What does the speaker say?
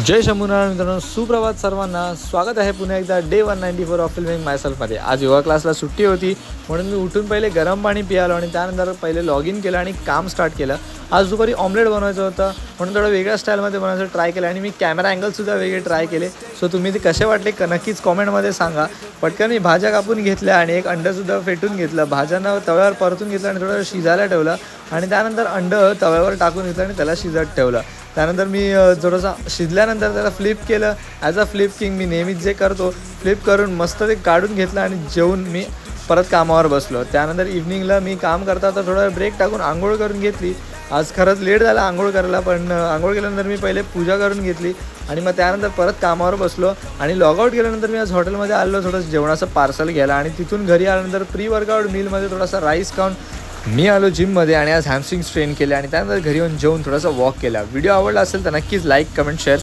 जय शंभूनारायण मित्रांनो, सुप्रभात सर्वांना. स्वागत आहे पुन्हा एकदा डे 194 ऑफ फिल्मिंग मायसेल्फमध्ये. आज योगा क्लासला सुट्टी होती म्हणून मी उठून पहिले गरम पाणी पियालो आणि त्यानंतर पहिले लॉग इन केलं आणि काम स्टार्ट केलं. आज दुपारी ऑमलेट बनवायचं होतं म्हणून थोडं वेगळ्या स्टाईलमध्ये बनवायचं ट्राय केलं आणि मी कॅमेरा अँगलसुद्धा वेगळे ट्राय केले. सो तुम्ही ते कसे वाटले नक्कीच कॉमेंटमध्ये सांगा. पटकन मी भाज्या कापून घेतल्या आणि एक अंडंसुद्धा फेटून घेतलं. भाज्यांना तव्यावर परतून घेतलं आणि थोडं शिजायला ठेवलं आणि त्यानंतर अंडं तव्यावर टाकून घेतलं आणि त्याला शिजत ठेवलं. त्यानंतर मी थोडंसं शिजल्यानंतर त्याला फ्लिप केलं. ॲज अ फ्लिप किंग मी नेहमीच जे करतो फ्लिप करून मस्त ते काढून घेतलं आणि जेवून मी परत कामावर बसलो. त्यानंतर इव्हनिंगला मी काम करता तर थोडा ब्रेक टाकून आंघोळ करून घेतली. आज खरंच लेट झाला आंघोळ करायला, पण आंघोळ केल्यानंतर मी पहिले पूजा करून घेतली आणि मग त्यानंतर परत कामावर बसलो आणि लॉगआउट केल्यानंतर मी आज हॉटेलमध्ये आलो थोडंसं जेवणाचं पार्सल घ्यायला आणि तिथून घरी आल्यानंतर प्री वर्कआउट मीलमध्ये थोडासा राईस खाऊन मी आलो जिममध्ये आणि आज हॅमस्ट्रिंग स्ट्रेन केले आणि त्यानंतर घरी येऊन जेवून थोडासा वॉक केला. व्हिडिओ आवडला असेल तर नक्कीच लाईक, कमेंट, शेअर